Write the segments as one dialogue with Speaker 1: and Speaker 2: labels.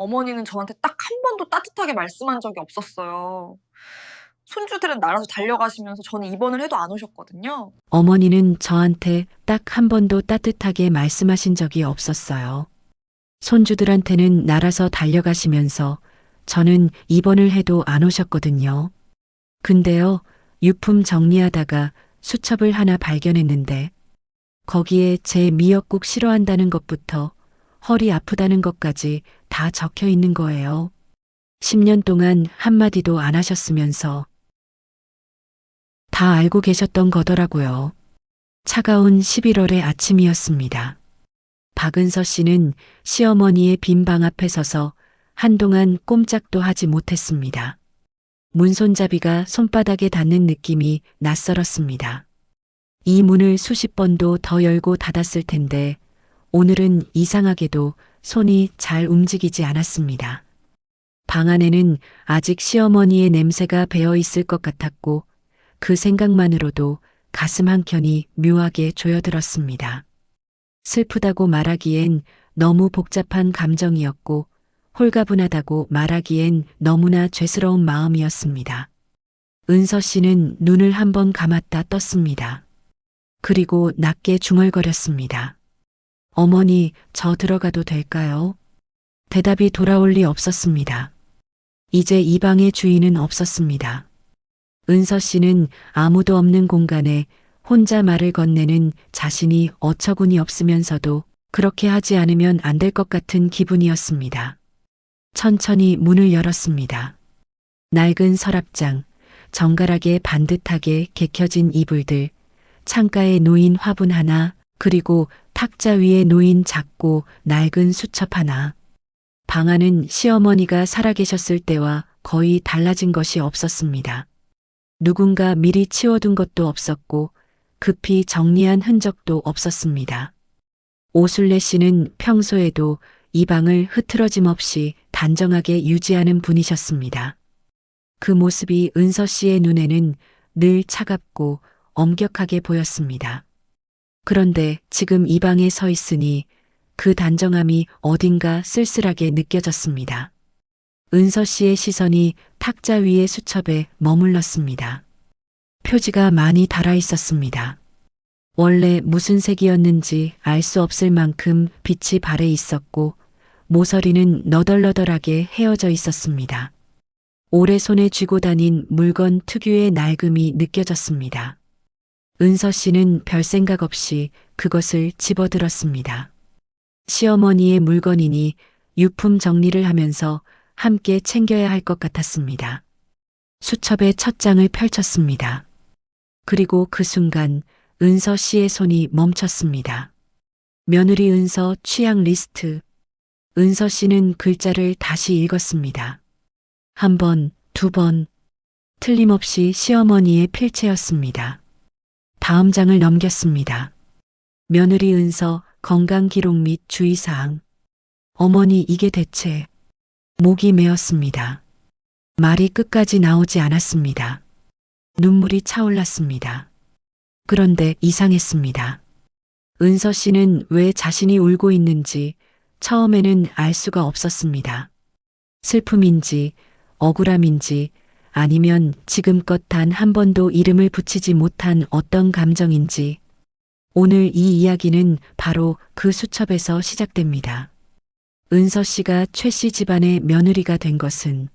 Speaker 1: 어머니는 저한테 딱 한 번도 따뜻하게 말씀한 적이 없었어요. 손주들은 날아서 달려가시면서 저는 입원을 해도 안 오셨거든요.
Speaker 2: 어머니는 저한테 딱 한 번도 따뜻하게 말씀하신 적이 없었어요. 손주들한테는 날아서 달려가시면서 저는 입원을 해도 안 오셨거든요. 근데요, 유품 정리하다가 수첩을 하나 발견했는데 거기에 제 미역국 싫어한다는 것부터 허리 아프다는 것까지 다 적혀 있는 거예요. 10년 동안 한마디도 안 하셨으면서 다 알고 계셨던 거더라고요. 차가운 11월의 아침이었습니다. 박은서 씨는 시어머니의 빈 방 앞에 서서 한동안 꼼짝도 하지 못했습니다. 문손잡이가 손바닥에 닿는 느낌이 낯설었습니다. 이 문을 수십 번도 더 열고 닫았을 텐데 오늘은 이상하게도 손이 잘 움직이지 않았습니다. 방 안에는 아직 시어머니의 냄새가 배어 있을 것 같았고 그 생각만으로도 가슴 한켠이 묘하게 조여들었습니다. 슬프다고 말하기엔 너무 복잡한 감정이었고 홀가분하다고 말하기엔 너무나 죄스러운 마음이었습니다. 은서 씨는 눈을 한번 감았다 떴습니다. 그리고 낮게 중얼거렸습니다. 어머니, 저 들어가도 될까요? 대답이 돌아올 리 없었습니다. 이제 이 방의 주인은 없었습니다. 은서 씨는 아무도 없는 공간에 혼자 말을 건네는 자신이 어처구니 없으면서도 그렇게 하지 않으면 안 될 것 같은 기분이었습니다. 천천히 문을 열었습니다. 낡은 서랍장, 정갈하게 반듯하게 개켜진 이불들, 창가에 놓인 화분 하나, 그리고 탁자 위에 놓인 작고 낡은 수첩 하나. 방 안은 시어머니가 살아계셨을 때와 거의 달라진 것이 없었습니다. 누군가 미리 치워둔 것도 없었고 급히 정리한 흔적도 없었습니다. 오술래 씨는 평소에도 이 방을 흐트러짐 없이 단정하게 유지하는 분이셨습니다. 그 모습이 은서 씨의 눈에는 늘 차갑고 엄격하게 보였습니다. 그런데 지금 이 방에 서 있으니 그 단정함이 어딘가 쓸쓸하게 느껴졌습니다. 은서 씨의 시선이 탁자 위의 수첩에 머물렀습니다. 표지가 많이 달아 있었습니다. 원래 무슨 색이었는지 알 수 없을 만큼 빛이 발해 있었고 모서리는 너덜너덜하게 헤어져 있었습니다. 오래 손에 쥐고 다닌 물건 특유의 낡음이 느껴졌습니다. 은서 씨는 별 생각 없이 그것을 집어들었습니다. 시어머니의 물건이니 유품 정리를 하면서 함께 챙겨야 할 것 같았습니다. 수첩의 첫 장을 펼쳤습니다. 그리고 그 순간 은서 씨의 손이 멈췄습니다. 며느리 은서 취향 리스트. 은서 씨는 글자를 다시 읽었습니다. 한 번, 두 번, 틀림없이 시어머니의 필체였습니다. 다음 장을 넘겼습니다. 며느리 은서 건강 기록 및 주의사항. 어머니, 이게 대체. 목이 메었습니다. 말이 끝까지 나오지 않았습니다. 눈물이 차올랐습니다. 그런데 이상했습니다. 은서 씨는 왜 자신이 울고 있는지 처음에는 알 수가 없었습니다. 슬픔인지 억울함인지 아니면 지금껏 단 한 번도 이름을 붙이지 못한 어떤 감정인지 오늘 이 이야기는 바로 그 수첩에서 시작됩니다. 은서 씨가 최 씨 집안의 며느리가 된 것은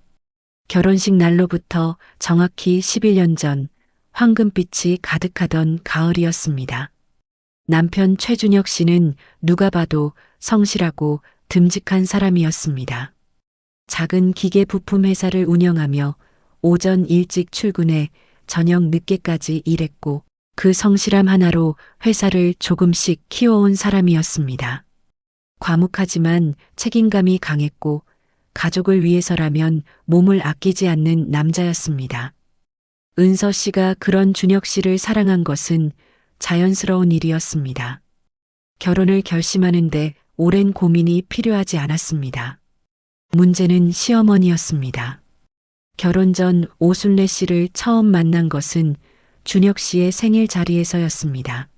Speaker 2: 결혼식 날로부터 정확히 11년 전 황금빛이 가득하던 가을이었습니다. 남편 최준혁 씨는 누가 봐도 성실하고 듬직한 사람이었습니다. 작은 기계 부품 회사를 운영하며 오전 일찍 출근해 저녁 늦게까지 일했고 그 성실함 하나로 회사를 조금씩 키워온 사람이었습니다. 과묵하지만 책임감이 강했고 가족을 위해서라면 몸을 아끼지 않는 남자였습니다. 은서 씨가 그런 준혁 씨를 사랑한 것은 자연스러운 일이었습니다. 결혼을 결심하는데 오랜 고민이 필요하지 않았습니다. 문제는 시어머니였습니다. 결혼 전 오순례 씨를 처음 만난 것은 준혁 씨의 생일 자리에서였습니다.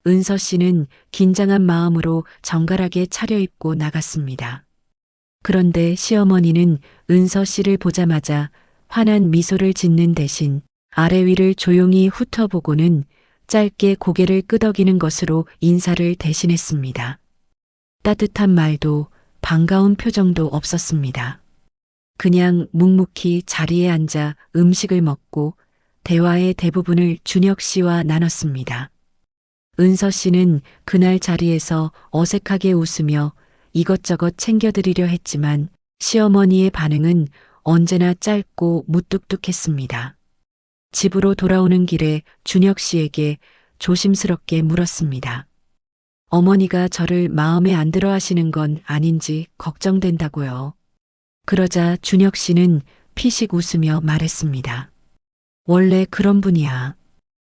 Speaker 2: 은서 씨는 긴장한 마음으로 정갈하게 차려입고 나갔습니다. 그런데 시어머니는 은서 씨를 보자마자 환한 미소를 짓는 대신 아래 위를 조용히 훑어보고는 짧게 고개를 끄덕이는 것으로 인사를 대신했습니다. 따뜻한 말도 반가운 표정도 없었습니다. 그냥 묵묵히 자리에 앉아 음식을 먹고 대화의 대부분을 준혁 씨와 나눴습니다. 은서 씨는 그날 자리에서 어색하게 웃으며 이것저것 챙겨드리려 했지만 시어머니의 반응은 언제나 짧고 무뚝뚝했습니다. 집으로 돌아오는 길에 준혁 씨에게 조심스럽게 물었습니다. 어머니가 저를 마음에 안 들어 하시는 건 아닌지 걱정된다고요. 그러자 준혁 씨는 피식 웃으며 말했습니다. 원래 그런 분이야.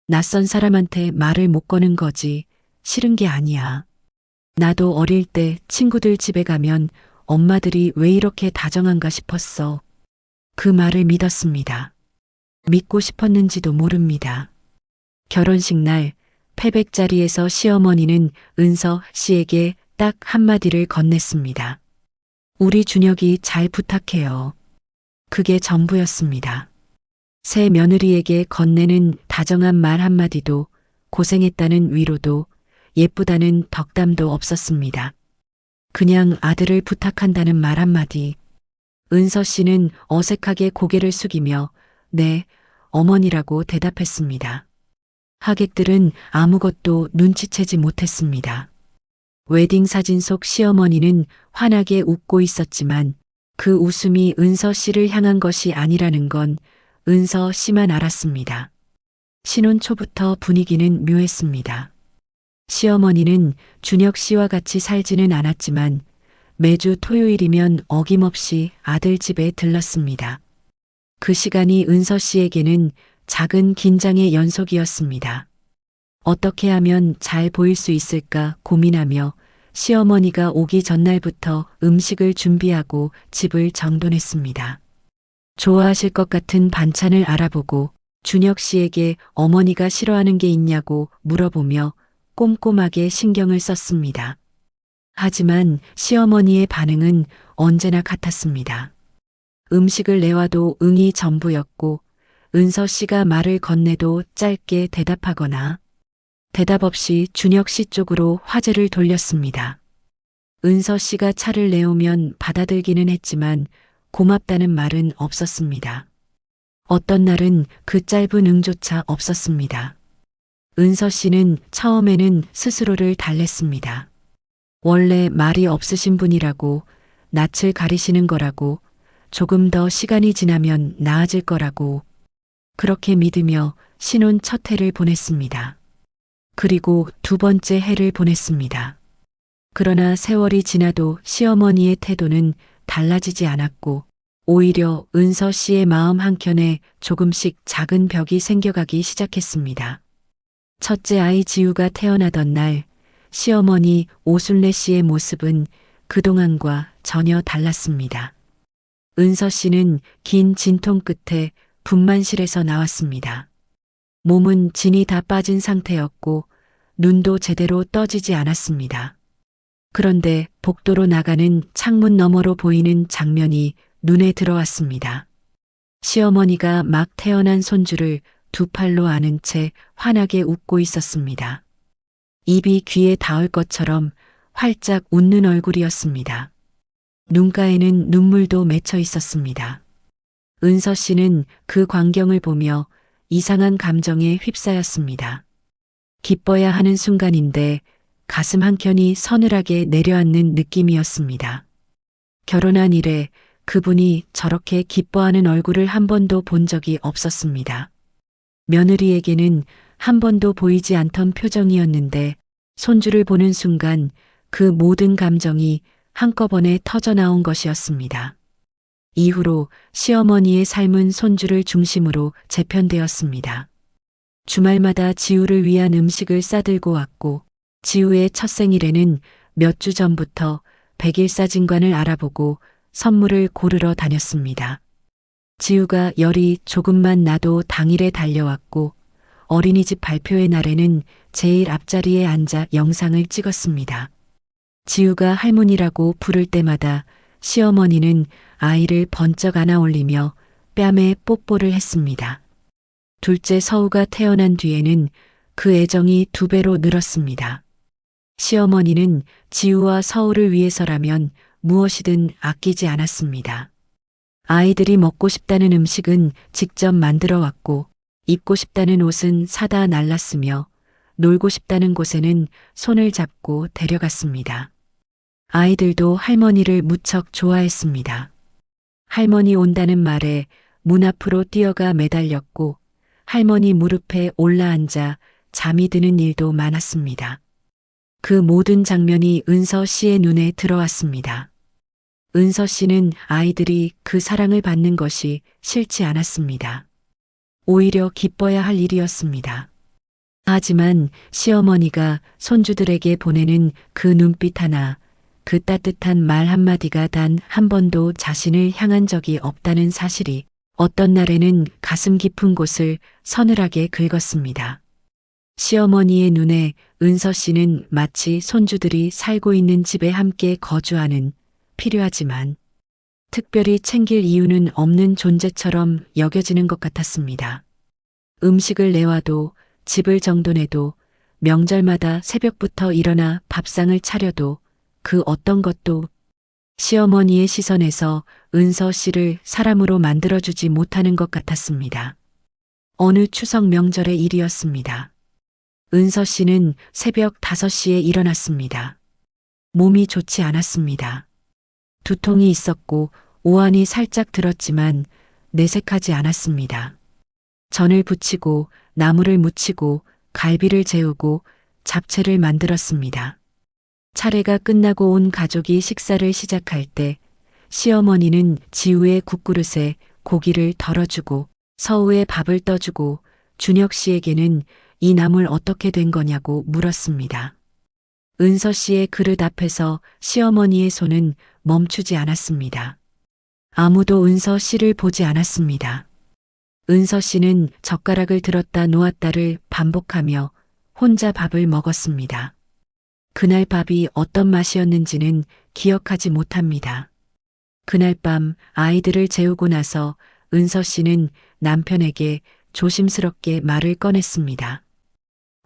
Speaker 2: 낯선 사람한테 말을 못 거는 거지 싫은 게 아니야. 나도 어릴 때 친구들 집에 가면 엄마들이 왜 이렇게 다정한가 싶었어. 그 말을 믿었습니다. 믿고 싶었는지도 모릅니다. 결혼식 날 패백 자리에서 시어머니는 은서 씨에게 딱 한마디를 건넸습니다. 우리 준혁이 잘 부탁해요. 그게 전부였습니다. 새 며느리에게 건네는 다정한 말 한마디도 고생했다는 위로도 예쁘다는 덕담도 없었습니다. 그냥 아들을 부탁한다는 말 한마디. 은서 씨는 어색하게 고개를 숙이며 네, 어머니라고 대답했습니다. 하객들은 아무것도 눈치채지 못했습니다. 웨딩 사진 속 시어머니는 환하게 웃고 있었지만 그 웃음이 은서 씨를 향한 것이 아니라는 건 은서 씨만 알았습니다. 신혼 초부터 분위기는 묘했습니다. 시어머니는 준혁 씨와 같이 살지는 않았지만 매주 토요일이면 어김없이 아들 집에 들렀습니다. 그 시간이 은서 씨에게는 작은 긴장의 연속이었습니다. 어떻게 하면 잘 보일 수 있을까 고민하며 시어머니가 오기 전날부터 음식을 준비하고 집을 정돈했습니다. 좋아하실 것 같은 반찬을 알아보고 준혁 씨에게 어머니가 싫어하는 게 있냐고 물어보며 꼼꼼하게 신경을 썼습니다. 하지만 시어머니의 반응은 언제나 같았습니다. 음식을 내와도 응이 전부였고 은서 씨가 말을 건네도 짧게 대답하거나 대답 없이 준혁 씨 쪽으로 화제를 돌렸습니다. 은서 씨가 차를 내오면 받아들기는 했지만 고맙다는 말은 없었습니다. 어떤 날은 그 짧은 응조차 없었습니다. 은서 씨는 처음에는 스스로를 달랬습니다. 원래 말이 없으신 분이라고, 낯을 가리시는 거라고, 조금 더 시간이 지나면 나아질 거라고, 그렇게 믿으며 신혼 첫 해를 보냈습니다. 그리고 두 번째 해를 보냈습니다. 그러나 세월이 지나도 시어머니의 태도는 달라지지 않았고 오히려 은서 씨의 마음 한켠에 조금씩 작은 벽이 생겨가기 시작했습니다. 첫째 아이 지우가 태어나던 날 시어머니 오순례 씨의 모습은 그동안과 전혀 달랐습니다. 은서 씨는 긴 진통 끝에 분만실에서 나왔습니다. 몸은 진이 다 빠진 상태였고 눈도 제대로 떠지지 않았습니다. 그런데 복도로 나가는 창문 너머로 보이는 장면이 눈에 들어왔습니다. 시어머니가 막 태어난 손주를 두 팔로 안은 채 환하게 웃고 있었습니다. 입이 귀에 닿을 것처럼 활짝 웃는 얼굴이었습니다. 눈가에는 눈물도 맺혀 있었습니다. 은서 씨는 그 광경을 보며 이상한 감정에 휩싸였습니다. 기뻐야 하는 순간인데 가슴 한켠이 서늘하게 내려앉는 느낌이었습니다. 결혼한 이래 그분이 저렇게 기뻐하는 얼굴을 한 번도 본 적이 없었습니다. 며느리에게는 한 번도 보이지 않던 표정이었는데 손주를 보는 순간 그 모든 감정이 한꺼번에 터져나온 것이었습니다. 이후로 시어머니의 삶은 손주를 중심으로 재편되었습니다. 주말마다 지우를 위한 음식을 싸들고 왔고 지우의 첫 생일에는 몇 주 전부터 백일사진관을 알아보고 선물을 고르러 다녔습니다. 지우가 열이 조금만 나도 당일에 달려왔고 어린이집 발표회 날에는 제일 앞자리에 앉아 영상을 찍었습니다. 지우가 할머니라고 부를 때마다 시어머니는 아이를 번쩍 안아 올리며 뺨에 뽀뽀를 했습니다. 둘째 서우가 태어난 뒤에는 그 애정이 2배로 늘었습니다. 시어머니는 지우와 서우를 위해서라면 무엇이든 아끼지 않았습니다. 아이들이 먹고 싶다는 음식은 직접 만들어 왔고, 입고 싶다는 옷은 사다 날랐으며, 놀고 싶다는 곳에는 손을 잡고 데려갔습니다. 아이들도 할머니를 무척 좋아했습니다. 할머니 온다는 말에 문 앞으로 뛰어가 매달렸고, 할머니 무릎에 올라앉아 잠이 드는 일도 많았습니다. 그 모든 장면이 은서 씨의 눈에 들어왔습니다. 은서 씨는 아이들이 그 사랑을 받는 것이 싫지 않았습니다. 오히려 기뻐야 할 일이었습니다. 하지만 시어머니가 손주들에게 보내는 그 눈빛 하나, 그 따뜻한 말 한마디가 단 한 번도 자신을 향한 적이 없다는 사실이 어떤 날에는 가슴 깊은 곳을 서늘하게 긁었습니다. 시어머니의 눈에 은서 씨는 마치 손주들이 살고 있는 집에 함께 거주하는 필요하지만 특별히 챙길 이유는 없는 존재처럼 여겨지는 것 같았습니다. 음식을 내와도 집을 정돈해도 명절마다 새벽부터 일어나 밥상을 차려도 그 어떤 것도 시어머니의 시선에서 은서 씨를 사람으로 만들어주지 못하는 것 같았습니다. 어느 추석 명절의 일이었습니다. 은서 씨는 새벽 5시에 일어났습니다. 몸이 좋지 않았습니다. 두통이 있었고 오한이 살짝 들었지만 내색하지 않았습니다. 전을 부치고 나물을 무치고 갈비를 재우고 잡채를 만들었습니다. 차례가 끝나고 온 가족이 식사를 시작할 때 시어머니는 지우의 국그릇에 고기를 덜어주고 서우의 밥을 떠주고 준혁 씨에게는 이 나물 어떻게 된 거냐고 물었습니다. 은서 씨의 그릇 앞에서 시어머니의 손은 멈추지 않았습니다. 아무도 은서 씨를 보지 않았습니다. 은서 씨는 젓가락을 들었다 놓았다를 반복하며 혼자 밥을 먹었습니다. 그날 밥이 어떤 맛이었는지는 기억하지 못합니다. 그날 밤 아이들을 재우고 나서 은서 씨는 남편에게 조심스럽게 말을 꺼냈습니다.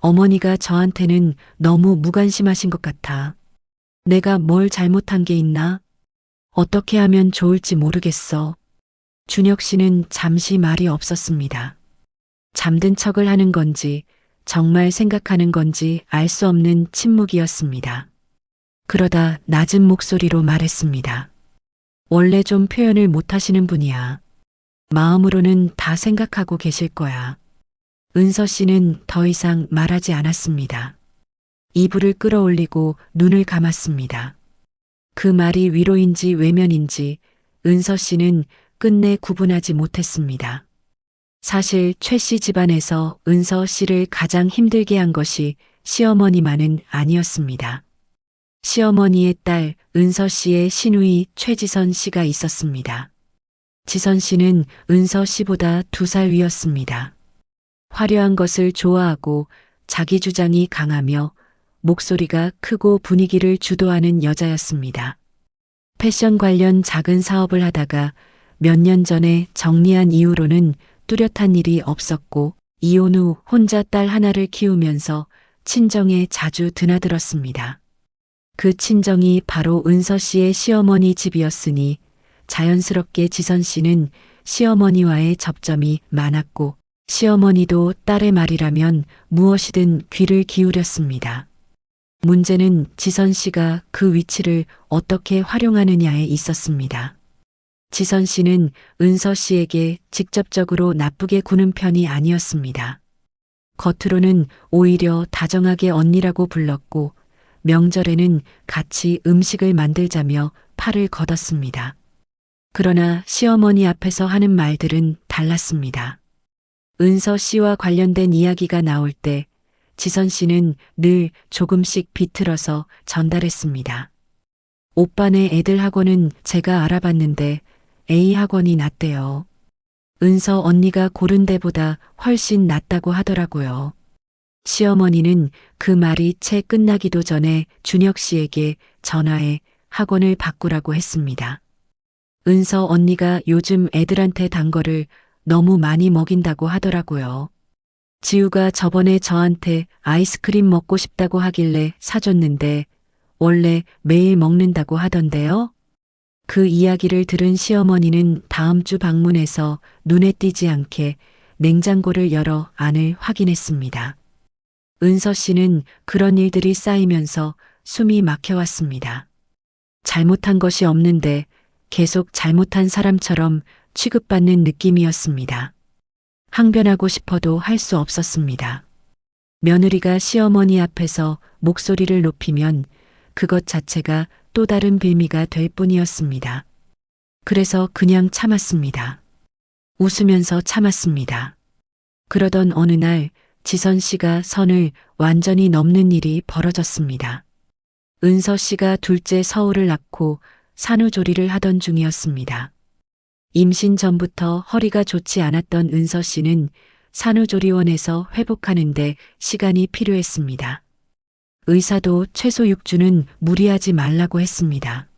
Speaker 2: 어머니가 저한테는 너무 무관심하신 것 같아. 내가 뭘 잘못한 게 있나? 어떻게 하면 좋을지 모르겠어. 준혁 씨는 잠시 말이 없었습니다. 잠든 척을 하는 건지 정말 생각하는 건지 알 수 없는 침묵이었습니다. 그러다 낮은 목소리로 말했습니다. 원래 좀 표현을 못 하시는 분이야. 마음으로는 다 생각하고 계실 거야. 은서 씨는 더 이상 말하지 않았습니다. 이불을 끌어올리고 눈을 감았습니다. 그 말이 위로인지 외면인지 은서 씨는 끝내 구분하지 못했습니다. 사실 최 씨 집안에서 은서 씨를 가장 힘들게 한 것이 시어머니만은 아니었습니다. 시어머니의 딸 은서 씨의 시누이 최지선 씨가 있었습니다. 지선 씨는 은서 씨보다 2살 위였습니다. 화려한 것을 좋아하고 자기 주장이 강하며 목소리가 크고 분위기를 주도하는 여자였습니다. 패션 관련 작은 사업을 하다가 몇 년 전에 정리한 이후로는 뚜렷한 일이 없었고 이혼 후 혼자 딸 하나를 키우면서 친정에 자주 드나들었습니다. 그 친정이 바로 은서 씨의 시어머니 집이었으니 자연스럽게 지선 씨는 시어머니와의 접점이 많았고 시어머니도 딸의 말이라면 무엇이든 귀를 기울였습니다. 문제는 지선 씨가 그 위치를 어떻게 활용하느냐에 있었습니다. 지선 씨는 은서 씨에게 직접적으로 나쁘게 구는 편이 아니었습니다. 겉으로는 오히려 다정하게 언니라고 불렀고 명절에는 같이 음식을 만들자며 팔을 걷었습니다. 그러나 시어머니 앞에서 하는 말들은 달랐습니다. 은서 씨와 관련된 이야기가 나올 때 지선 씨는 늘 조금씩 비틀어서 전달했습니다. 오빠네 애들 학원은 제가 알아봤는데 A 학원이 낫대요. 은서 언니가 고른 데보다 훨씬 낫다고 하더라고요. 시어머니는 그 말이 채 끝나기도 전에 준혁 씨에게 전화해 학원을 바꾸라고 했습니다. 은서 언니가 요즘 애들한테 단 거를 너무 많이 먹인다고 하더라고요. 지우가 저번에 저한테 아이스크림 먹고 싶다고 하길래 사줬는데 원래 매일 먹는다고 하던데요. 그 이야기를 들은 시어머니는 다음 주 방문해서 눈에 띄지 않게 냉장고를 열어 안을 확인했습니다. 은서 씨는 그런 일들이 쌓이면서 숨이 막혀왔습니다. 잘못한 것이 없는데 계속 잘못한 사람처럼 취급받는 느낌이었습니다. 항변하고 싶어도 할 수 없었습니다. 며느리가 시어머니 앞에서 목소리를 높이면 그것 자체가 또 다른 빌미가 될 뿐이었습니다. 그래서 그냥 참았습니다. 웃으면서 참았습니다. 그러던 어느 날 지선 씨가 선을 완전히 넘는 일이 벌어졌습니다. 은서 씨가 둘째 서울을 낳고 산후조리를 하던 중이었습니다. 임신 전부터 허리가 좋지 않았던 은서 씨는 산후조리원에서 회복하는데 시간이 필요했습니다. 의사도 최소 6주는 무리하지 말라고 했습니다.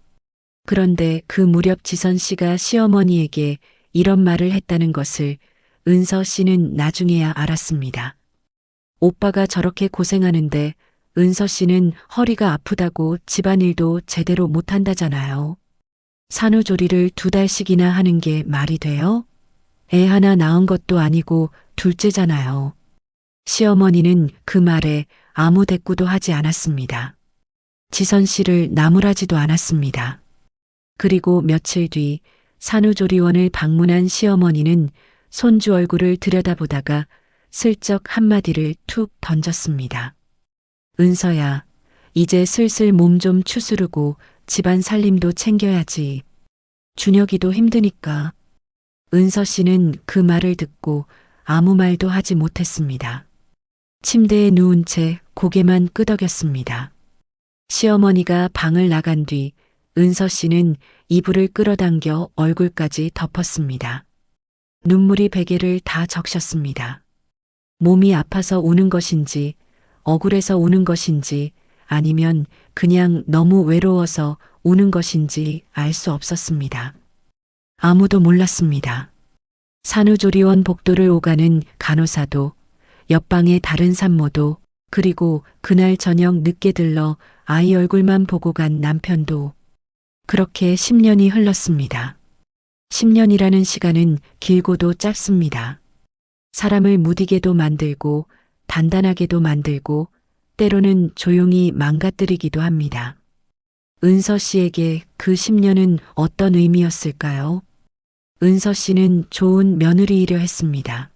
Speaker 2: 그런데 그 무렵 지선 씨가 시어머니에게 이런 말을 했다는 것을 은서 씨는 나중에야 알았습니다. 오빠가 저렇게 고생하는데 은서 씨는 허리가 아프다고 집안일도 제대로 못한다잖아요. 산후조리를 2달씩이나 하는 게 말이 돼요? 애 하나 낳은 것도 아니고 둘째잖아요. 시어머니는 그 말에 아무 대꾸도 하지 않았습니다. 지선 씨를 나무라지도 않았습니다. 그리고 며칠 뒤 산후조리원을 방문한 시어머니는 손주 얼굴을 들여다보다가 슬쩍 한마디를 툭 던졌습니다. 은서야, 이제 슬슬 몸 좀 추스르고 집안 살림도 챙겨야지. 준혁이도 힘드니까. 은서 씨는 그 말을 듣고 아무 말도 하지 못했습니다. 침대에 누운 채 고개만 끄덕였습니다. 시어머니가 방을 나간 뒤 은서 씨는 이불을 끌어당겨 얼굴까지 덮었습니다. 눈물이 베개를 다 적셨습니다. 몸이 아파서 우는 것인지, 억울해서 우는 것인지, 아니면 그냥 너무 외로워서 우는 것인지 알 수 없었습니다. 아무도 몰랐습니다. 산후조리원 복도를 오가는 간호사도, 옆방의 다른 산모도, 그리고 그날 저녁 늦게 들러 아이 얼굴만 보고 간 남편도. 그렇게 10년이 흘렀습니다. 10년이라는 시간은 길고도 짧습니다. 사람을 무디게도 만들고 단단하게도 만들고 때로는 조용히 망가뜨리기도 합니다. 은서 씨에게 그 10년은 어떤 의미였을까요? 은서 씨는 좋은 며느리이려 했습니다.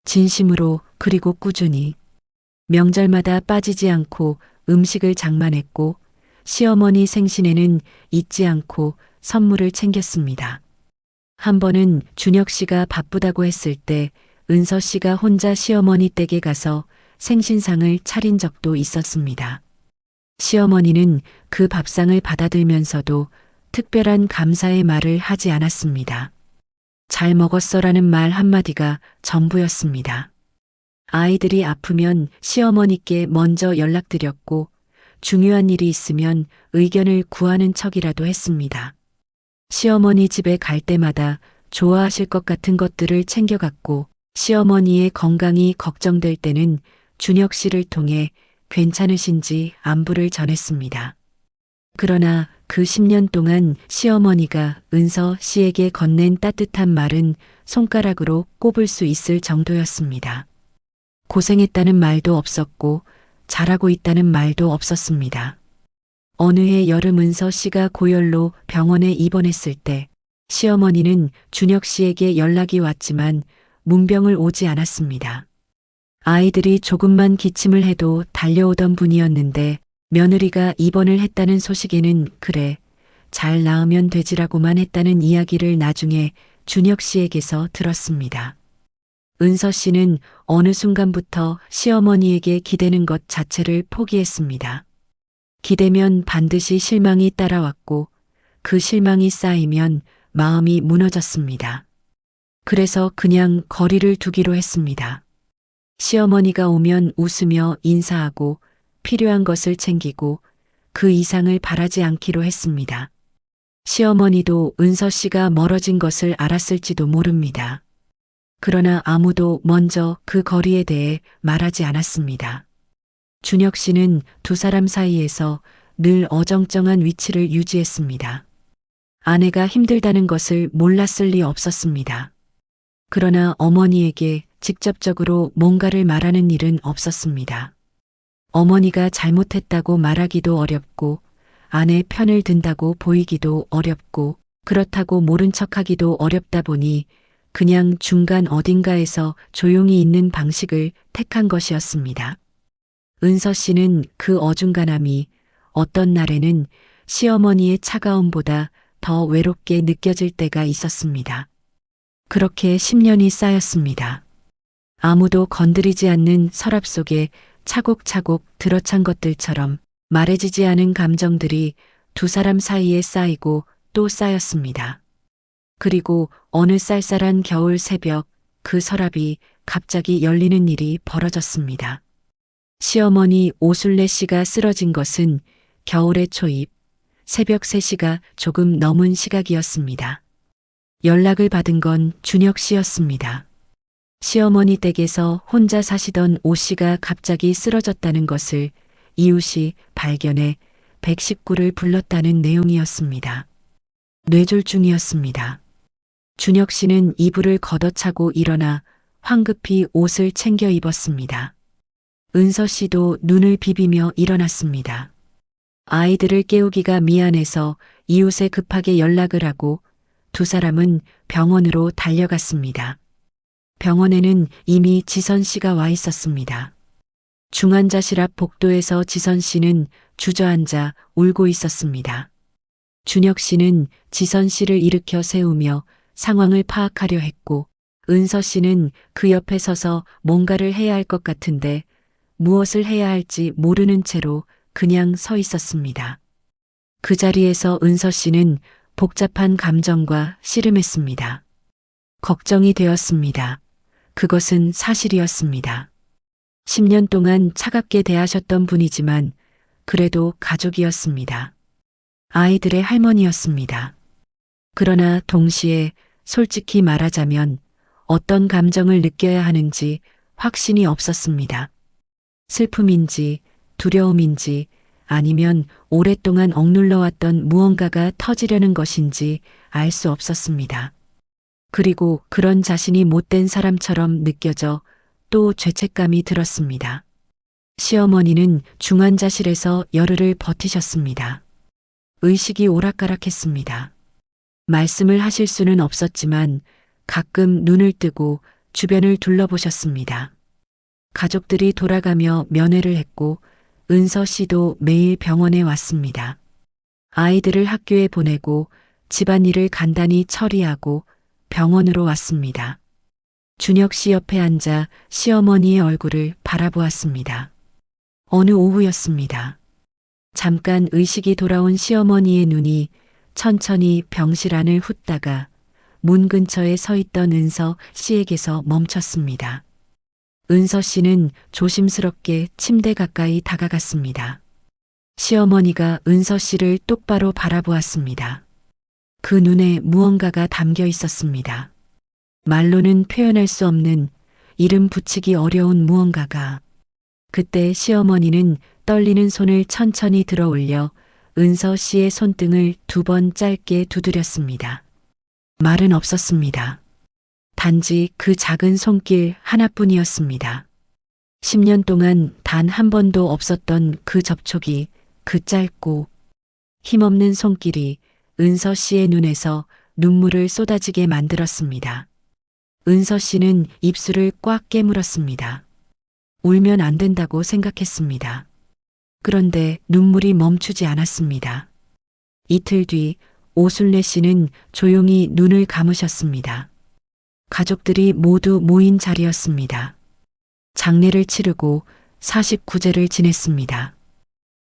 Speaker 2: 진심으로 그리고 꾸준히 명절마다 빠지지 않고 음식을 장만했고 시어머니 생신에는 잊지 않고 선물을 챙겼습니다. 한 번은 준혁 씨가 바쁘다고 했을 때 은서 씨가 혼자 시어머니 댁에 가서 생신상을 차린 적도 있었습니다. 시어머니는 그 밥상을 받아들면서도 특별한 감사의 말을 하지 않았습니다. 잘 먹었어라는 말 한마디가 전부였습니다. 아이들이 아프면 시어머니께 먼저 연락드렸고 중요한 일이 있으면 의견을 구하는 척이라도 했습니다. 시어머니 집에 갈 때마다 좋아하실 것 같은 것들을 챙겨갔고 시어머니의 건강이 걱정될 때는 준혁 씨를 통해 괜찮으신지 안부를 전했습니다. 그러나 그 10년 동안 시어머니가 은서 씨에게 건넨 따뜻한 말은 손가락으로 꼽을 수 있을 정도였습니다. 고생했다는 말도 없었고 잘하고 있다는 말도 없었습니다. 어느 해 여름 은서 씨가 고열로 병원에 입원했을 때 시어머니는 준혁 씨에게 연락이 왔지만 문병을 오지 않았습니다. 아이들이 조금만 기침을 해도 달려오던 분이었는데 며느리가 입원을 했다는 소식에는 그래, 잘 나으면 되지라고만 했다는 이야기를 나중에 준혁 씨에게서 들었습니다. 은서 씨는 어느 순간부터 시어머니에게 기대는 것 자체를 포기했습니다. 기대면 반드시 실망이 따라왔고 그 실망이 쌓이면 마음이 무너졌습니다. 그래서 그냥 거리를 두기로 했습니다. 시어머니가 오면 웃으며 인사하고 필요한 것을 챙기고 그 이상을 바라지 않기로 했습니다. 시어머니도 은서 씨가 멀어진 것을 알았을지도 모릅니다. 그러나 아무도 먼저 그 거리에 대해 말하지 않았습니다. 준혁 씨는 두 사람 사이에서 늘 어정쩡한 위치를 유지했습니다. 아내가 힘들다는 것을 몰랐을 리 없었습니다. 그러나 어머니에게 직접적으로 뭔가를 말하는 일은 없었습니다. 어머니가 잘못했다고 말하기도 어렵고 아내 편을 든다고 보이기도 어렵고 그렇다고 모른 척하기도 어렵다 보니 그냥 중간 어딘가에서 조용히 있는 방식을 택한 것이었습니다. 은서 씨는 그 어중간함이 어떤 날에는 시어머니의 차가움보다 더 외롭게 느껴질 때가 있었습니다. 그렇게 10년이 쌓였습니다. 아무도 건드리지 않는 서랍 속에 차곡차곡 들어찬 것들처럼 말해지지 않은 감정들이 두 사람 사이에 쌓이고 또 쌓였습니다. 그리고 어느 쌀쌀한 겨울 새벽 그 서랍이 갑자기 열리는 일이 벌어졌습니다. 시어머니 오순례 씨가 쓰러진 것은 겨울의 초입, 새벽 3시가 조금 넘은 시각이었습니다. 연락을 받은 건 준혁 씨였습니다. 시어머니 댁에서 혼자 사시던 오 씨가 갑자기 쓰러졌다는 것을 이웃이 발견해 119를 불렀다는 내용이었습니다. 뇌졸중이었습니다. 준혁 씨는 이불을 걷어차고 일어나 황급히 옷을 챙겨 입었습니다. 은서 씨도 눈을 비비며 일어났습니다. 아이들을 깨우기가 미안해서 이웃에 급하게 연락을 하고 두 사람은 병원으로 달려갔습니다. 병원에는 이미 지선 씨가 와 있었습니다. 중환자실 앞 복도에서 지선 씨는 주저앉아 울고 있었습니다. 준혁 씨는 지선 씨를 일으켜 세우며 상황을 파악하려 했고 은서 씨는 그 옆에 서서 뭔가를 해야 할 것 같은데 무엇을 해야 할지 모르는 채로 그냥 서 있었습니다. 그 자리에서 은서 씨는 복잡한 감정과 씨름했습니다. 걱정이 되었습니다. 그것은 사실이었습니다. 10년 동안 차갑게 대하셨던 분이지만 그래도 가족이었습니다. 아이들의 할머니였습니다. 그러나 동시에 솔직히 말하자면 어떤 감정을 느껴야 하는지 확신이 없었습니다. 슬픔인지 두려움인지 아니면 오랫동안 억눌러왔던 무언가가 터지려는 것인지 알 수 없었습니다. 그리고 그런 자신이 못된 사람처럼 느껴져 또 죄책감이 들었습니다. 시어머니는 중환자실에서 열흘을 버티셨습니다. 의식이 오락가락했습니다. 말씀을 하실 수는 없었지만 가끔 눈을 뜨고 주변을 둘러보셨습니다. 가족들이 돌아가며 면회를 했고 은서 씨도 매일 병원에 왔습니다. 아이들을 학교에 보내고 집안일을 간단히 처리하고 병원으로 왔습니다. 준혁 씨 옆에 앉아 시어머니의 얼굴을 바라보았습니다. 어느 오후였습니다. 잠깐 의식이 돌아온 시어머니의 눈이 천천히 병실 안을 훑다가 문 근처에 서 있던 은서 씨에게서 멈췄습니다. 은서 씨는 조심스럽게 침대 가까이 다가갔습니다. 시어머니가 은서 씨를 똑바로 바라보았습니다. 그 눈에 무언가가 담겨 있었습니다. 말로는 표현할 수 없는 이름 붙이기 어려운 무언가가. 그때 시어머니는 떨리는 손을 천천히 들어 올려 은서 씨의 손등을 2번 짧게 두드렸습니다. 말은 없었습니다. 단지 그 작은 손길 하나뿐이었습니다. 10년 동안 단 한 번도 없었던 그 접촉이 그 짧고 힘없는 손길이 은서 씨의 눈에서 눈물을 쏟아지게 만들었습니다. 은서 씨는 입술을 꽉 깨물었습니다. 울면 안 된다고 생각했습니다. 그런데 눈물이 멈추지 않았습니다. 이틀 뒤 오순례 씨는 조용히 눈을 감으셨습니다. 가족들이 모두 모인 자리였습니다. 장례를 치르고 49제를 지냈습니다.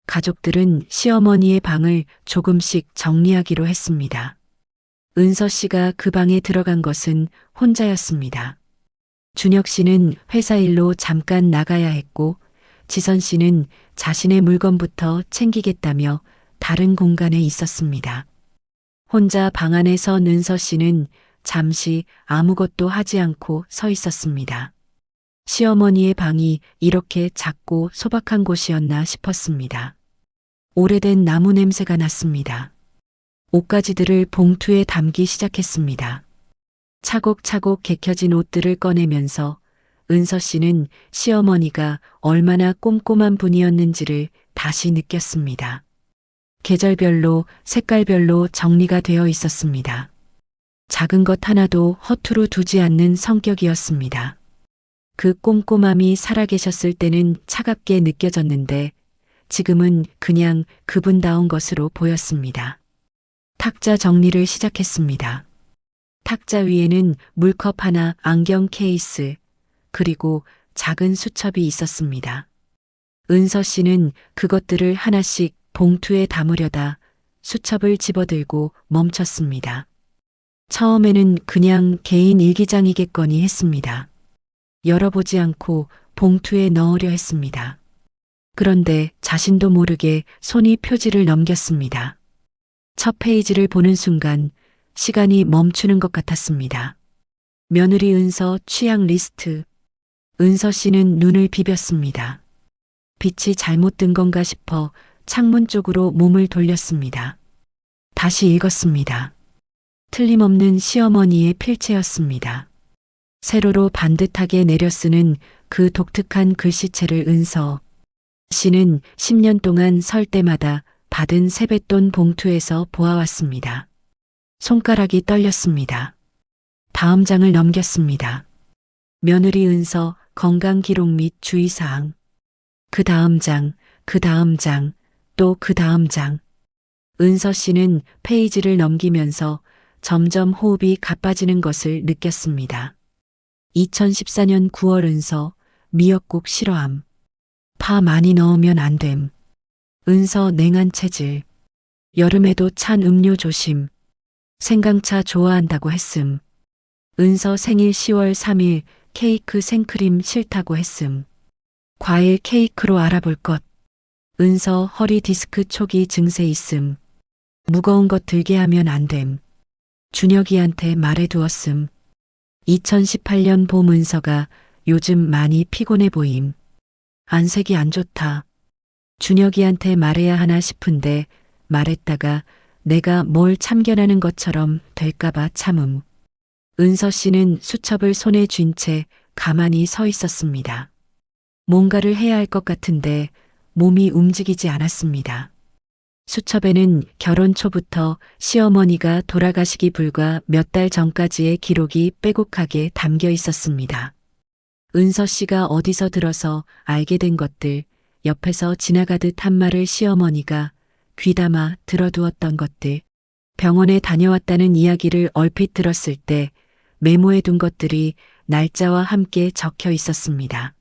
Speaker 2: 가족들은 시어머니의 방을 조금씩 정리하기로 했습니다. 은서 씨가 그 방에 들어간 것은 혼자였습니다. 준혁 씨는 회사 일로 잠깐 나가야 했고 지선 씨는 자신의 물건부터 챙기겠다며 다른 공간에 있었습니다. 혼자 방 안에 선 은서 씨는 잠시 아무것도 하지 않고 서 있었습니다. 시어머니의 방이 이렇게 작고 소박한 곳이었나 싶었습니다. 오래된 나무 냄새가 났습니다. 옷가지들을 봉투에 담기 시작했습니다. 차곡차곡 개켜진 옷들을 꺼내면서 은서 씨는 시어머니가 얼마나 꼼꼼한 분이었는지를 다시 느꼈습니다. 계절별로, 색깔별로 정리가 되어 있었습니다. 작은 것 하나도 허투루 두지 않는 성격이었습니다. 그 꼼꼼함이 살아계셨을 때는 차갑게 느껴졌는데 지금은 그냥 그분다운 것으로 보였습니다. 탁자 정리를 시작했습니다. 탁자 위에는 물컵 하나, 안경 케이스, 그리고 작은 수첩이 있었습니다. 은서 씨는 그것들을 하나씩 봉투에 담으려다 수첩을 집어들고 멈췄습니다. 처음에는 그냥 개인 일기장이겠거니 했습니다. 열어보지 않고 봉투에 넣으려 했습니다. 그런데 자신도 모르게 손이 표지를 넘겼습니다. 첫 페이지를 보는 순간 시간이 멈추는 것 같았습니다. 며느리 은서 취향 리스트. 은서 씨는 눈을 비볐습니다. 빛이 잘못 든 건가 싶어 창문 쪽으로 몸을 돌렸습니다. 다시 읽었습니다. 틀림없는 시어머니의 필체였습니다. 세로로 반듯하게 내려쓰는 그 독특한 글씨체를 은서 씨는 10년 동안 설 때마다 받은 세뱃돈 봉투에서 보아왔습니다. 손가락이 떨렸습니다. 다음 장을 넘겼습니다. 며느리 은서 건강 기록 및 주의사항. 그 다음 장, 그 다음 장, 또 그 다음 장. 은서 씨는 페이지를 넘기면서 점점 호흡이 가빠지는 것을 느꼈습니다. 2014년 9월 은서 미역국 싫어함. 파 많이 넣으면 안 됨. 은서 냉한 체질. 여름에도 찬 음료 조심. 생강차 좋아한다고 했음. 은서 생일 10월 3일 케이크 생크림 싫다고 했음. 과일 케이크로 알아볼 것. 은서 허리 디스크 초기 증세 있음. 무거운 것 들게 하면 안 됨. 준혁이한테 말해두었음. 2018년 봄 은서가 요즘 많이 피곤해 보임. 안색이 안 좋다. 준혁이한테 말해야 하나 싶은데 말했다가 내가 뭘 참견하는 것처럼 될까봐 참음. 은서 씨는 수첩을 손에 쥔 채 가만히 서 있었습니다. 뭔가를 해야 할 것 같은데 몸이 움직이지 않았습니다. 수첩에는 결혼 초부터 시어머니가 돌아가시기 불과 몇 달 전까지의 기록이 빼곡하게 담겨 있었습니다. 은서 씨가 어디서 들어서 알게 된 것들, 옆에서 지나가듯 한 말을 시어머니가 귀담아 들어두었던 것들, 병원에 다녀왔다는 이야기를 얼핏 들었을 때 메모해 둔 것들이 날짜와 함께 적혀 있었습니다.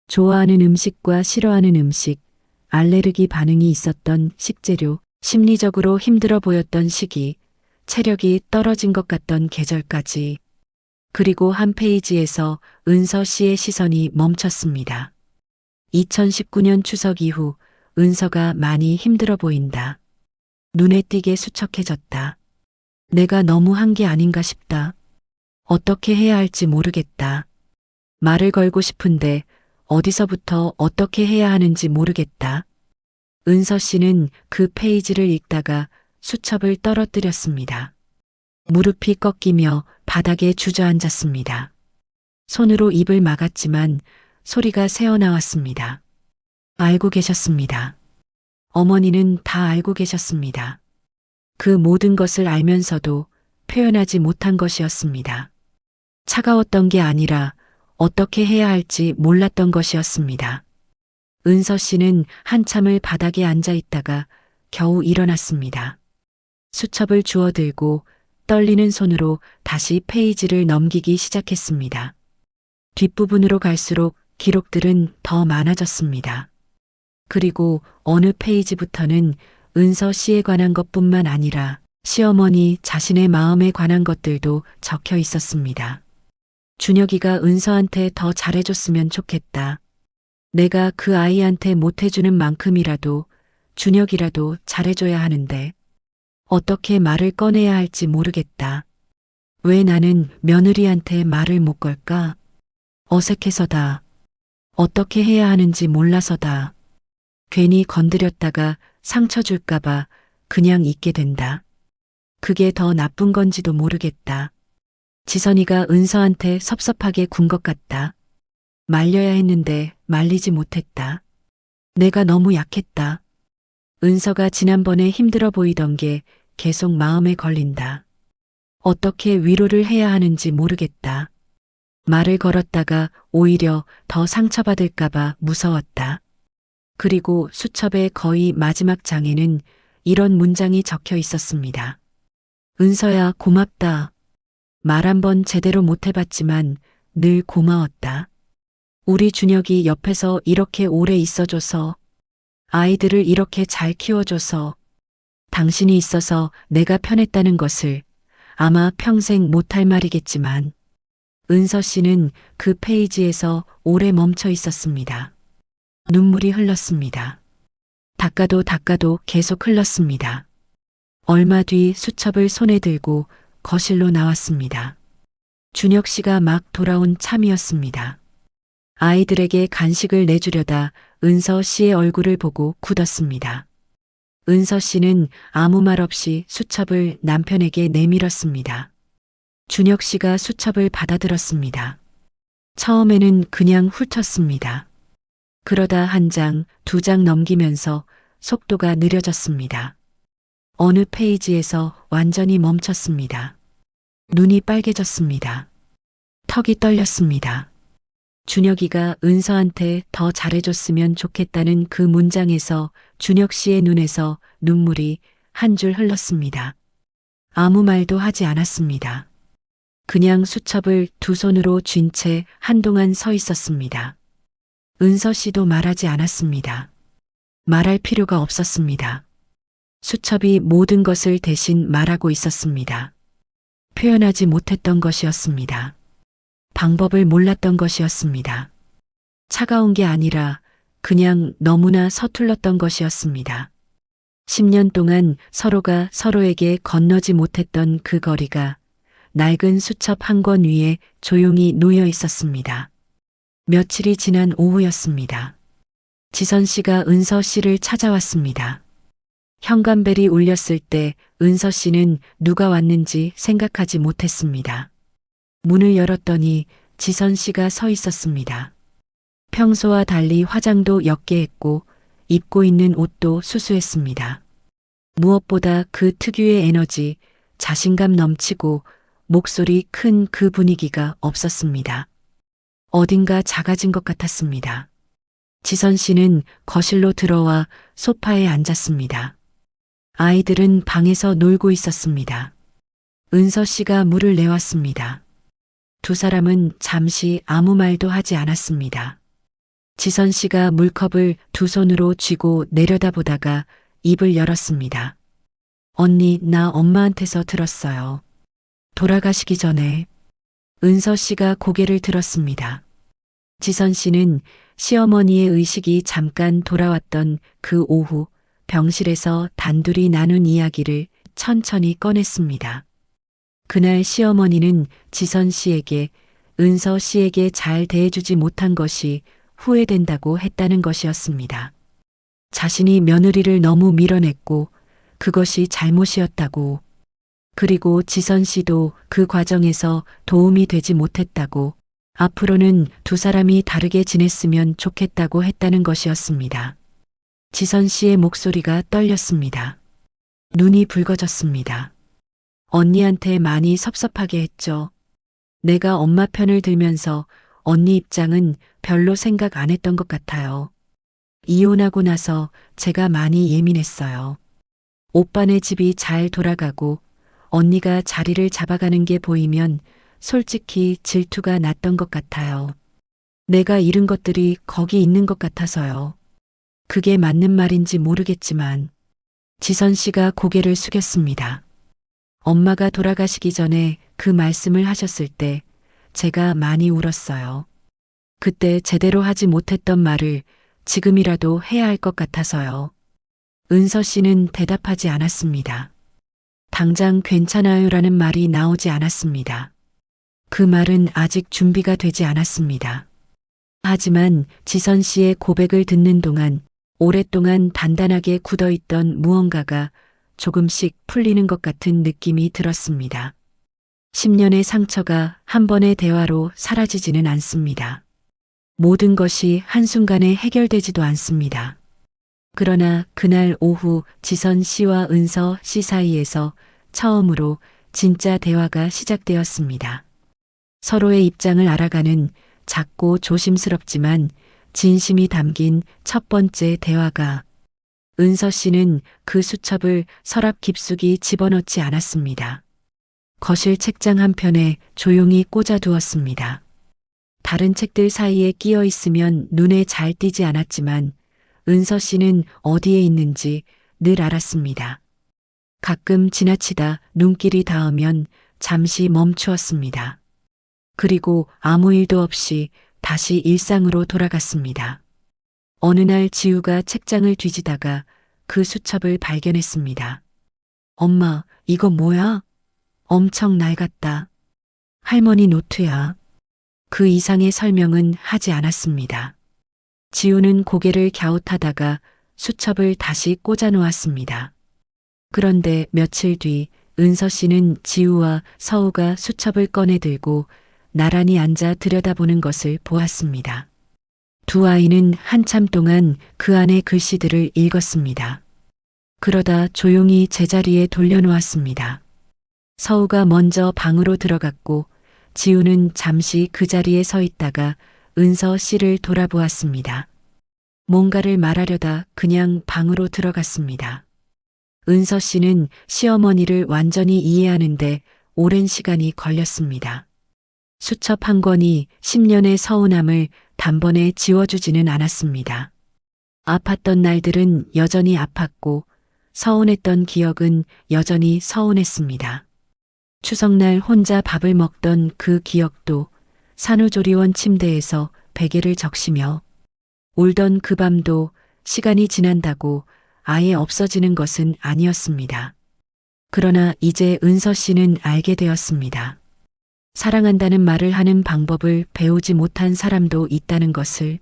Speaker 2: 좋아하는 음식과 싫어하는 음식, 알레르기 반응이 있었던 식재료, 심리적으로 힘들어 보였던 시기, 체력이 떨어진 것 같던 계절까지. 그리고 한 페이지에서 은서 씨의 시선이 멈췄습니다. 2019년 추석 이후 은서가 많이 힘들어 보인다. 눈에 띄게 수척해졌다. 내가 너무 한 게 아닌가 싶다. 어떻게 해야 할지 모르겠다. 말을 걸고 싶은데 어디서부터 어떻게 해야 하는지 모르겠다. 은서 씨는 그 페이지를 읽다가 수첩을 떨어뜨렸습니다. 무릎이 꺾이며 바닥에 주저앉았습니다. 손으로 입을 막았지만 소리가 새어나왔습니다. 알고 계셨습니다. 어머니는 다 알고 계셨습니다. 그 모든 것을 알면서도 표현하지 못한 것이었습니다. 차가웠던 게 아니라 어떻게 해야 할지 몰랐던 것이었습니다. 은서 씨는 한참을 바닥에 앉아 있다가 겨우 일어났습니다. 수첩을 주워들고 떨리는 손으로 다시 페이지를 넘기기 시작했습니다. 뒷부분으로 갈수록 기록들은 더 많아졌습니다. 그리고 어느 페이지부터는 은서 씨에 관한 것뿐만 아니라 시어머니 자신의 마음에 관한 것들도 적혀 있었습니다. 준혁이가 은서한테 더 잘해줬으면 좋겠다. 내가 그 아이한테 못해주는 만큼이라도 준혁이라도 잘해줘야 하는데. 어떻게 말을 꺼내야 할지 모르겠다. 왜 나는 며느리한테 말을 못 걸까? 어색해서다. 어떻게 해야 하는지 몰라서다. 괜히 건드렸다가 상처 줄까봐 그냥 있게 된다. 그게 더 나쁜 건지도 모르겠다. 지선이가 은서한테 섭섭하게 군 것 같다. 말려야 했는데 말리지 못했다. 내가 너무 약했다. 은서가 지난번에 힘들어 보이던 게 계속 마음에 걸린다. 어떻게 위로를 해야 하는지 모르겠다. 말을 걸었다가 오히려 더 상처받을까봐 무서웠다. 그리고 수첩의 거의 마지막 장에는 이런 문장이 적혀 있었습니다. 은서야, 고맙다. 말 한 번 제대로 못 해봤지만 늘 고마웠다. 우리 준혁이 옆에서 이렇게 오래 있어줘서, 아이들을 이렇게 잘 키워줘서, 당신이 있어서 내가 편했다는 것을 아마 평생 못할 말이겠지만, 은서 씨는 그 페이지에서 오래 멈춰 있었습니다. 눈물이 흘렀습니다. 닦아도 계속 흘렀습니다. 얼마 뒤 수첩을 손에 들고 거실로 나왔습니다. 준혁 씨가 막 돌아온 참이었습니다. 아이들에게 간식을 내주려다 은서 씨의 얼굴을 보고 굳었습니다. 은서 씨는 아무 말 없이 수첩을 남편에게 내밀었습니다. 준혁 씨가 수첩을 받아들었습니다. 처음에는 그냥 훑었습니다. 그러다 한 장, 두 장 넘기면서 속도가 느려졌습니다. 어느 페이지에서 완전히 멈췄습니다. 눈이 빨개졌습니다. 턱이 떨렸습니다. 준혁이가 은서한테 더 잘해줬으면 좋겠다는 그 문장에서 준혁 씨의 눈에서 눈물이 한 줄 흘렀습니다. 아무 말도 하지 않았습니다. 그냥 수첩을 두 손으로 쥔 채 한동안 서 있었습니다. 은서 씨도 말하지 않았습니다. 말할 필요가 없었습니다. 수첩이 모든 것을 대신 말하고 있었습니다. 표현하지 못했던 것이었습니다. 방법을 몰랐던 것이었습니다. 차가운 게 아니라 그냥 너무나 서툴렀던 것이었습니다. 10년 동안 서로가 서로에게 건너지 못했던 그 거리가 낡은 수첩 한 권 위에 조용히 놓여 있었습니다. 며칠이 지난 오후였습니다. 지선 씨가 은서 씨를 찾아왔습니다. 현관벨이 울렸을 때 은서 씨는 누가 왔는지 생각하지 못했습니다. 문을 열었더니 지선 씨가 서 있었습니다. 평소와 달리 화장도 옅게 했고 입고 있는 옷도 수수했습니다. 무엇보다 그 특유의 에너지, 자신감 넘치고 목소리 큰 그 분위기가 없었습니다. 어딘가 작아진 것 같았습니다. 지선 씨는 거실로 들어와 소파에 앉았습니다. 아이들은 방에서 놀고 있었습니다. 은서 씨가 물을 내왔습니다. 두 사람은 잠시 아무 말도 하지 않았습니다. 지선 씨가 물컵을 두 손으로 쥐고 내려다보다가 입을 열었습니다. 언니, 나 엄마한테서 들었어요. 돌아가시기 전에. 은서 씨가 고개를 들었습니다. 지선 씨는 시어머니의 의식이 잠깐 돌아왔던 그 오후 병실에서 단둘이 나눈 이야기를 천천히 꺼냈습니다. 그날 시어머니는 지선 씨에게 은서 씨에게 잘 대해주지 못한 것이 후회된다고 했다는 것이었습니다. 자신이 며느리를 너무 밀어냈고 그것이 잘못이었다고, 그리고 지선 씨도 그 과정에서 도움이 되지 못했다고, 앞으로는 두 사람이 다르게 지냈으면 좋겠다고 했다는 것이었습니다. 지선 씨의 목소리가 떨렸습니다. 눈이 붉어졌습니다. 언니한테 많이 섭섭하게 했죠. 내가 엄마 편을 들면서 언니 입장은 별로 생각 안 했던 것 같아요. 이혼하고 나서 제가 많이 예민했어요. 오빠네 집이 잘 돌아가고 언니가 자리를 잡아가는 게 보이면 솔직히 질투가 났던 것 같아요. 내가 잃은 것들이 거기 있는 것 같아서요. 그게 맞는 말인지 모르겠지만 지선 씨가 고개를 숙였습니다. 엄마가 돌아가시기 전에 그 말씀을 하셨을 때 제가 많이 울었어요. 그때 제대로 하지 못했던 말을 지금이라도 해야 할 것 같아서요. 은서 씨는 대답하지 않았습니다. 당장 괜찮아요라는 말이 나오지 않았습니다. 그 말은 아직 준비가 되지 않았습니다. 하지만 지선 씨의 고백을 듣는 동안 오랫동안 단단하게 굳어있던 무언가가 조금씩 풀리는 것 같은 느낌이 들었습니다. 10년의 상처가 한 번의 대화로 사라지지는 않습니다. 모든 것이 한순간에 해결되지도 않습니다. 그러나 그날 오후 지선 씨와 은서 씨 사이에서 처음으로 진짜 대화가 시작되었습니다. 서로의 입장을 알아가는 작고 조심스럽지만 진심이 담긴 첫 번째 대화가 은서 씨는 그 수첩을 서랍 깊숙이 집어넣지 않았습니다. 거실 책장 한편에 조용히 꽂아두었습니다. 다른 책들 사이에 끼어 있으면 눈에 잘 띄지 않았지만 은서 씨는 어디에 있는지 늘 알았습니다. 가끔 지나치다 눈길이 닿으면 잠시 멈추었습니다. 그리고 아무 일도 없이 다시 일상으로 돌아갔습니다. 어느 날 지우가 책장을 뒤지다가 그 수첩을 발견했습니다. 엄마, 이거 뭐야? 엄청 낡았다. 할머니 노트야. 그 이상의 설명은 하지 않았습니다. 지우는 고개를 갸웃하다가 수첩을 다시 꽂아 놓았습니다. 그런데 며칠 뒤 은서 씨는 지우와 서우가 수첩을 꺼내 들고 나란히 앉아 들여다보는 것을 보았습니다. 두 아이는 한참 동안 그 안의 글씨들을 읽었습니다. 그러다 조용히 제자리에 돌려놓았습니다. 서우가 먼저 방으로 들어갔고 지우는 잠시 그 자리에 서 있다가 은서 씨를 돌아보았습니다. 뭔가를 말하려다 그냥 방으로 들어갔습니다. 은서 씨는 시어머니를 완전히 이해하는데 오랜 시간이 걸렸습니다. 수첩 한 권이 10년의 서운함을 단번에 지워주지는 않았습니다. 아팠던 날들은 여전히 아팠고 서운했던 기억은 여전히 서운했습니다. 추석날 혼자 밥을 먹던 그 기억도 산후조리원 침대에서 베개를 적시며 울던 그 밤도 시간이 지난다고 아예 없어지는 것은 아니었습니다. 그러나 이제 은서 씨는 알게 되었습니다. 사랑한다는 말을 하는 방법을 배우지 못한 사람도 있다는 것을,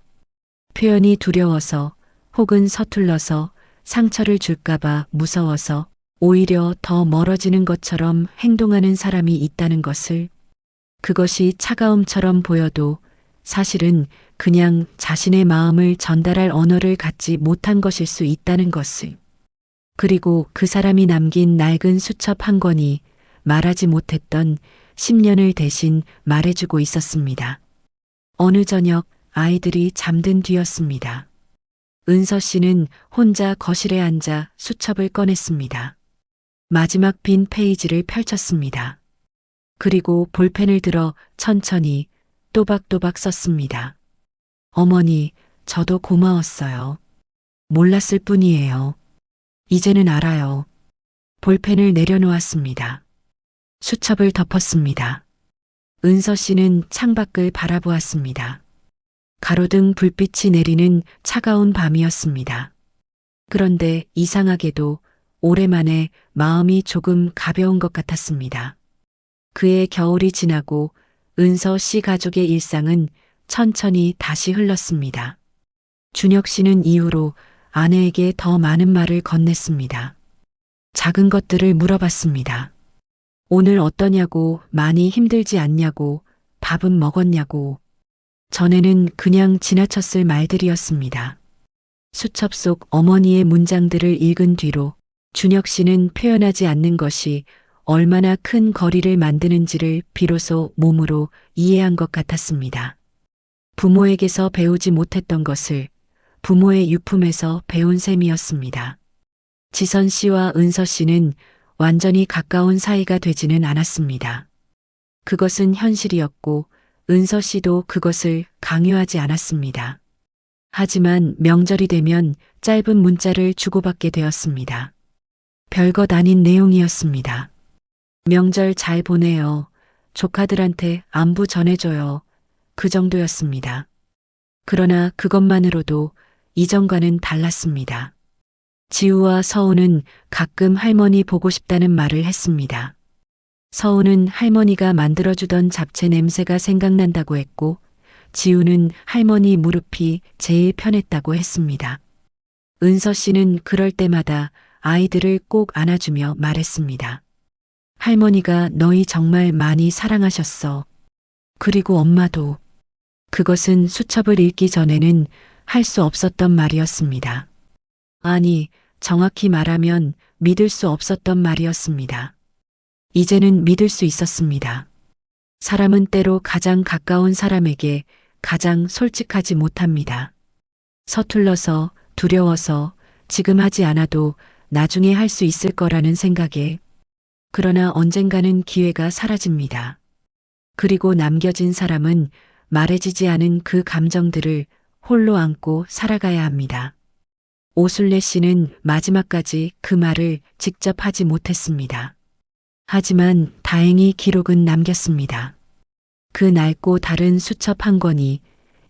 Speaker 2: 표현이 두려워서 혹은 서툴러서 상처를 줄까봐 무서워서 오히려 더 멀어지는 것처럼 행동하는 사람이 있다는 것을, 그것이 차가움처럼 보여도 사실은 그냥 자신의 마음을 전달할 언어를 갖지 못한 것일 수 있다는 것을, 그리고 그 사람이 남긴 낡은 수첩 한 권이 말하지 못했던 10년을 대신 말해주고 있었습니다. 어느 저녁 아이들이 잠든 뒤였습니다. 은서 씨는 혼자 거실에 앉아 수첩을 꺼냈습니다. 마지막 빈 페이지를 펼쳤습니다. 그리고 볼펜을 들어 천천히 또박또박 썼습니다. 어머니, 저도 고마웠어요. 몰랐을 뿐이에요. 이제는 알아요. 볼펜을 내려놓았습니다. 수첩을 덮었습니다. 은서 씨는 창밖을 바라보았습니다. 가로등 불빛이 내리는 차가운 밤이었습니다. 그런데 이상하게도 오랜만에 마음이 조금 가벼운 것 같았습니다. 그의 겨울이 지나고 은서 씨 가족의 일상은 천천히 다시 흘렀습니다. 준혁 씨는 이후로 아내에게 더 많은 말을 건넸습니다. 작은 것들을 물어봤습니다. 오늘 어떠냐고, 많이 힘들지 않냐고, 밥은 먹었냐고. 전에는 그냥 지나쳤을 말들이었습니다. 수첩 속 어머니의 문장들을 읽은 뒤로 준혁 씨는 표현하지 않는 것이 얼마나 큰 거리를 만드는지를 비로소 몸으로 이해한 것 같았습니다. 부모에게서 배우지 못했던 것을 부모의 유품에서 배운 셈이었습니다. 지선 씨와 은서 씨는 완전히 가까운 사이가 되지는 않았습니다. 그것은 현실이었고 은서 씨도 그것을 강요하지 않았습니다. 하지만 명절이 되면 짧은 문자를 주고받게 되었습니다. 별것 아닌 내용이었습니다. 명절 잘 보내요. 조카들한테 안부 전해줘요. 그 정도였습니다. 그러나 그것만으로도 이전과는 달랐습니다. 지우와 서우는 가끔 할머니 보고 싶다는 말을 했습니다. 서우는 할머니가 만들어주던 잡채 냄새가 생각난다고 했고, 지우는 할머니 무릎이 제일 편했다고 했습니다. 은서 씨는 그럴 때마다 아이들을 꼭 안아주며 말했습니다. 할머니가 너희 정말 많이 사랑하셨어. 그리고 엄마도. 그것은 수첩을 읽기 전에는 할 수 없었던 말이었습니다. 아니, 정확히 말하면 믿을 수 없었던 말이었습니다. 이제는 믿을 수 있었습니다. 사람은 때로 가장 가까운 사람에게 가장 솔직하지 못합니다. 서툴러서, 두려워서, 지금 하지 않아도 나중에 할 수 있을 거라는 생각에. 그러나 언젠가는 기회가 사라집니다. 그리고 남겨진 사람은 말해지지 않은 그 감정들을 홀로 안고 살아가야 합니다. 오순례 씨는 마지막까지 그 말을 직접 하지 못했습니다. 하지만 다행히 기록은 남겼습니다. 그 낡고 다른 수첩 한 권이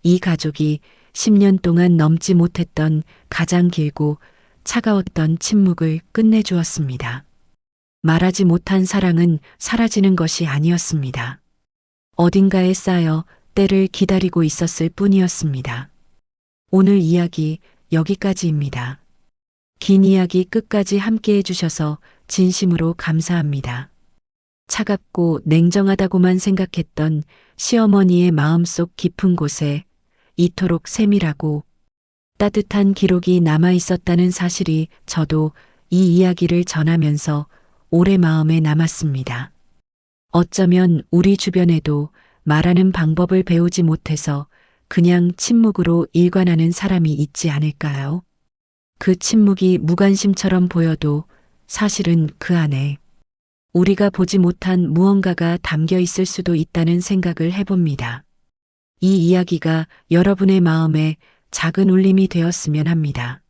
Speaker 2: 이 가족이 10년 동안 넘지 못했던 가장 길고 차가웠던 침묵을 끝내주었습니다. 말하지 못한 사랑은 사라지는 것이 아니었습니다. 어딘가에 쌓여 때를 기다리고 있었을 뿐이었습니다. 오늘 이야기 여기까지입니다. 긴 이야기 끝까지 함께 해주셔서 진심으로 감사합니다. 차갑고 냉정하다고만 생각했던 시어머니의 마음속 깊은 곳에 이토록 세밀하고 따뜻한 기록이 남아 있었다는 사실이 저도 이 이야기를 전하면서 오래 마음에 남았습니다. 어쩌면 우리 주변에도 말하는 방법을 배우지 못해서 그냥 침묵으로 일관하는 사람이 있지 않을까요? 그 침묵이 무관심처럼 보여도 사실은 그 안에 우리가 보지 못한 무언가가 담겨 있을 수도 있다는 생각을 해봅니다. 이 이야기가 여러분의 마음에 작은 울림이 되었으면 합니다.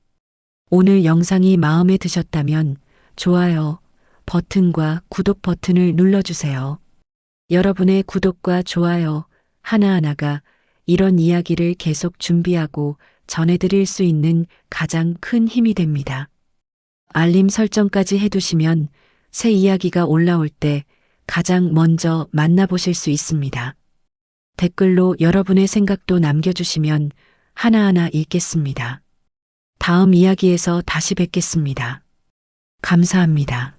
Speaker 2: 오늘 영상이 마음에 드셨다면 좋아요 버튼과 구독 버튼을 눌러주세요. 여러분의 구독과 좋아요 하나하나가 이런 이야기를 계속 준비하고 전해드릴 수 있는 가장 큰 힘이 됩니다. 알림 설정까지 해두시면 새 이야기가 올라올 때 가장 먼저 만나보실 수 있습니다. 댓글로 여러분의 생각도 남겨주시면 하나하나 읽겠습니다. 다음 이야기에서 다시 뵙겠습니다. 감사합니다.